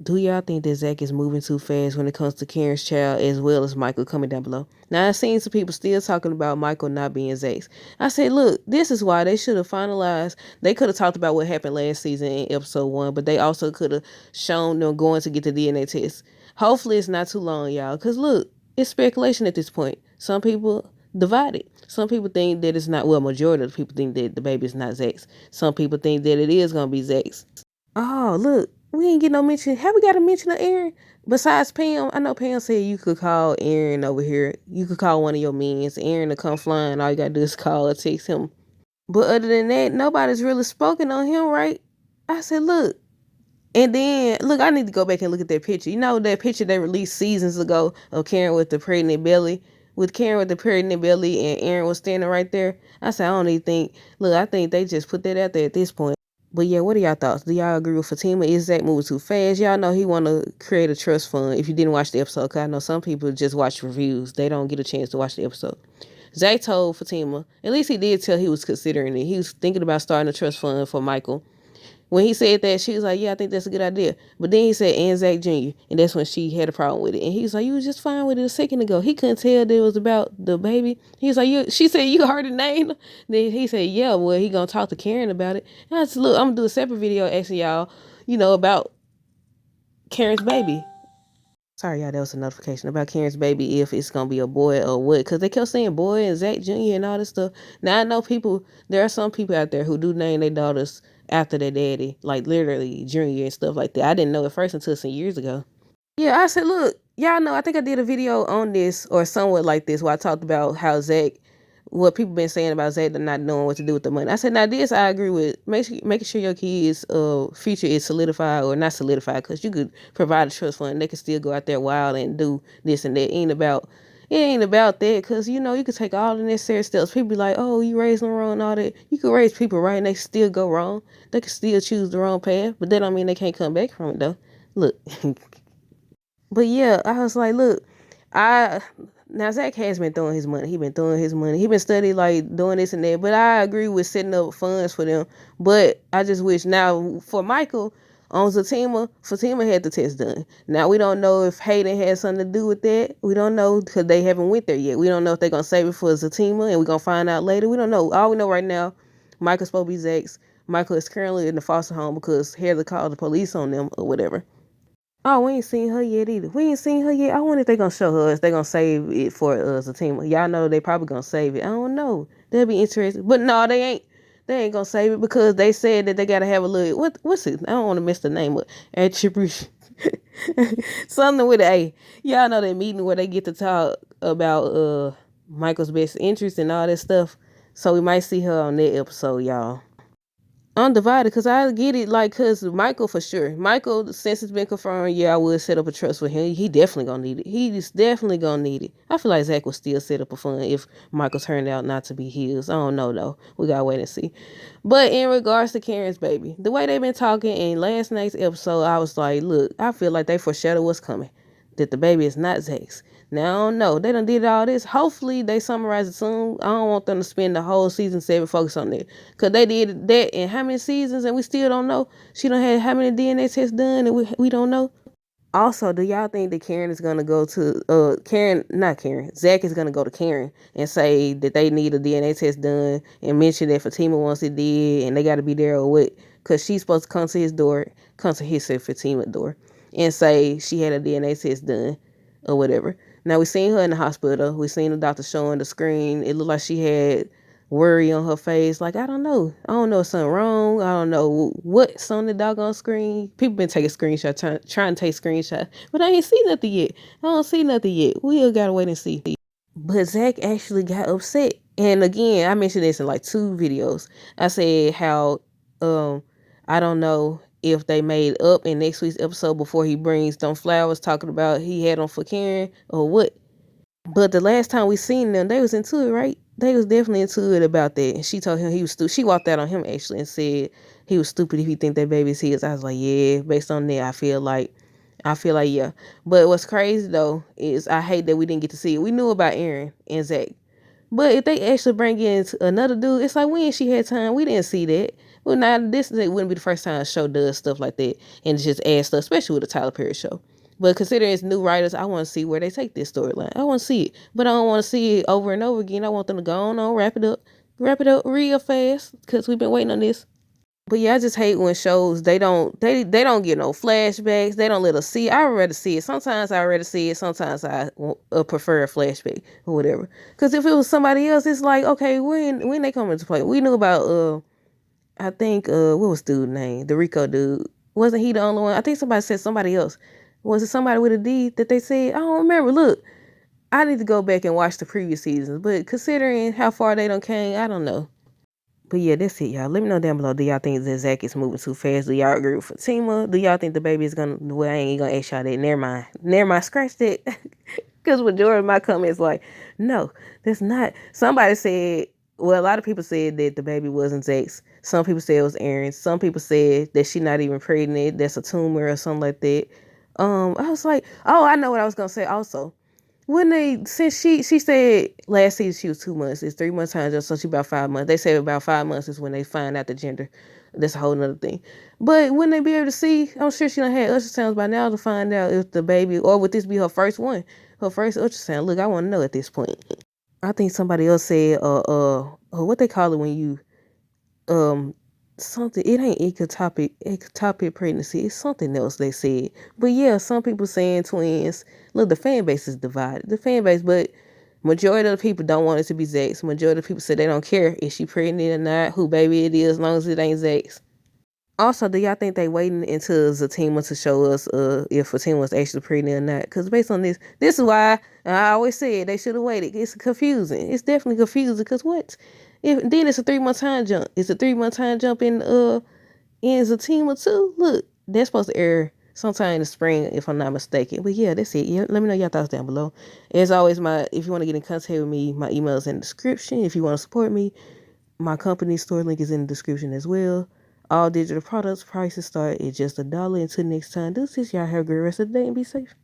Do y'all think that Zach is moving too fast when it comes to Karen's child as well as Michael? Coming down below. Now I've seen some people still talking about Michael not being Zach's. I said, look, this is why they should have finalized. They could have talked about what happened last season in episode 1, but they also could have shown them going to get the DNA test. Hopefully it's not too long, y'all. Cause look, it's speculation at this point. Some people divided. Some people think that it's not. Well, majority of the people think that the baby is not Zach's. Some people think that it is gonna be Zach's. Oh, look, we ain't get no mention. Have we got a mention of Aaron? Besides Pam, I know Pam said you could call Aaron over here. You could call one of your minions. Aaron to come flying. All you gotta do is call or text him. But other than that, nobody's really spoken on him, right? I said, look. And then, look, I need to go back and look at that picture. You know that picture they released seasons ago of Karen with the pregnant belly? With Karen with the pregnant belly and Aaron was standing right there? I said, I don't even think, look, I think they just put that out there at this point. But yeah, what are y'all thoughts? Do y'all agree with Fatima? Is Zach moving too fast? Y'all know he want to create a trust fund. If you didn't watch the episode, because I know some people just watch reviews. They don't get a chance to watch the episode. Zach told Fatima, at least he did tell he was considering it. He was thinking about starting a trust fund for Michael. When he said that, she was like, yeah, I think that's a good idea. But then he said, and Zach Jr., and that's when she had a problem with it. And he was like, you was just fine with it a second ago. He couldn't tell that it was about the baby. He was like, she said, you heard the name? Then he said, yeah, well, he gonna talk to Karen about it. And I said, look, I'm gonna do a separate video asking y'all, about Karen's baby. Sorry, y'all, that was a notification about Karen's baby, if it's gonna be a boy or what. Because they kept saying boy and Zach Jr. and all this stuff. Now, I know there are some people out there who do name their daughters after their daddy, like literally Junior and stuff like that. I didn't know at first until some years ago. Yeah, I said, look, y'all know, I think I did a video on this or somewhat like this where I talked about how Zach, what people been saying about Zach not knowing what to do with the money. I said, now this I agree with. Making sure your kids' future is solidified or not solidified, because you could provide a trust fund and they can still go out there wild and do this and that. It ain't about that, because you could take all the necessary steps. People be like, oh, you raised them wrong and all that. You could raise people right and they still go wrong. They can still choose the wrong path, but that don't mean they can't come back from it though. Look. But yeah, I was like, look, I now Zach has been throwing his money. He been throwing his money. He been studying, like doing this and that. But I agree with setting up funds for them. But I just wish now for Michael on Fatima had the test done. Now we don't know if Hayden had something to do with that. We don't know because they haven't went there yet. We don't know if they're gonna save it for Zatima, and we're gonna find out later. We don't know. All we know right now, Michael's supposed to be Zach's. Michael is currently in the foster home because Heather called the police on them or whatever. Oh, we ain't seen her yet either. We ain't seen her yet. I wonder if they gonna show her. If they gonna save it for us, a team. Y'all know they probably gonna save it. I don't know. That'd be interesting. But no, they ain't. They ain't gonna save it because they said that they gotta have a little. What's it? I don't want to mess the name up. Attribution. Something with an A. Y'all know that meeting where they get to talk about Michael's best interest and all that stuff. So we might see her on that episode, y'all. I'm divided because I get it, like, because Michael, for sure. Michael, since it's been confirmed, yeah, I would set up a trust with him. He definitely gonna need it. He's definitely gonna need it. I feel like Zach would still set up a fund if Michael turned out not to be his. I don't know, though. We gotta wait and see. But in regards to Karen's baby, the way they've been talking in last night's episode, I was like, look, I feel like they foreshadow what's coming. That the baby is not Zach's. Now, I don't know. They done did all this. Hopefully, they summarize it soon. I don't want them to spend the whole season 7 focused on that. Because they did that in how many seasons and we still don't know? She done had how many DNA tests done and we don't know? Also, do y'all think that Karen is going to go to, not Karen, Zach is going to go to Karen and say that they need a DNA test done and mention that Fatima wants it did and they got to be there or what? Because she's supposed to come to his door, Fatima door, and say she had a DNA test done or whatever. Now, we seen her in the hospital. We seen the doctor showing the screen. It looked like she had worry on her face. Like, I don't know. I don't know if something wrong. I don't know what's on the doggone screen. People been taking screenshots, trying to take screenshots. But I ain't see nothing yet. I don't see nothing yet. We gotta wait and see. But Zach actually got upset. And again, I mentioned this in like 2 videos. I said how I don't know if they made up in next week's episode before he brings them flowers talking about he had them for Karen or what. But the last time we seen them, they was into it, right? They was definitely into it about that. And she told him he was stupid. She walked out on him actually and said he was stupid if he think that baby's his. I was like, yeah, based on that, I feel like, yeah. But what's crazy though is I hate that we didn't get to see it. We knew about Aaron and Zach. But if they actually bring in another dude, it's like when she had time, we didn't see that. Well, now this wouldn't be the first time a show does stuff like that and just add stuff, especially with the Tyler Perry show. But considering it's new writers, I want to see where they take this storyline. I want to see it, but I don't want to see it over and over again. I want them to go on, wrap it up real fast because we've been waiting on this. But yeah, I just hate when shows they don't get no flashbacks. They don't let us see it. I would rather see it. Sometimes I rather see it. Sometimes I prefer a flashback or whatever. Because if it was somebody else, it's like, okay, when they come into play, we knew about I think what was dude's name? The Rico dude. Wasn't he the only one? I think somebody said somebody else. Was it somebody with a D that they said? I don't remember. Look, I need to go back and watch the previous seasons. But considering how far they done came, I don't know. But yeah, that's it, y'all. Let me know down below. Do y'all think that Zach is moving too fast? Do y'all agree with Fatima? Do y'all think the baby is gonna? Well, I ain't gonna ask y'all that. Never mind. Never mind. Scratch that. Because majority of my comments like, no, that's not. Somebody said. Well, a lot of people said that the baby wasn't Zach's. Some people said it was Aaron's. Some people said that she's not even pregnant. That's a tumor or something like that. I was like, oh, I know what I was gonna say also. When since she said last season she was 2 months, it's 3 months time just so she about 5 months. They say about 5 months is when they find out the gender. That's a whole nother thing. But wouldn't they be able to see? I'm sure she done had ultrasounds by now to find out if the baby, or would this be her first one, her first ultrasound? Look, I want to know at this point. I think somebody else said, what they call it when you um something, it ain't ectopic pregnancy, it's something else they said. But yeah, some people saying twins. Look, the fan base is divided, but majority of the people don't want it to be Zach's. Majority of the people say they don't care if she pregnant or not, who baby it is, as long as it ain't Zach's. Also, do y'all think they waiting until Zatima to show us if Fatima was actually pregnant or not? Because based on this is why I always said they should have waited. It's confusing. It's definitely confusing because what? If then it's a 3 month time jump. It's a 3 month time jump in Zatima too. Look, that's supposed to air sometime in the spring if I'm not mistaken. But yeah, that's it. Yeah, let me know your thoughts down below. As always, if you want to get in contact with me, my email is in the description. If you want to support me, my company store link is in the description as well. All digital products prices start at just $1. Until next time, this is y'all. Have a great rest of the day and be safe.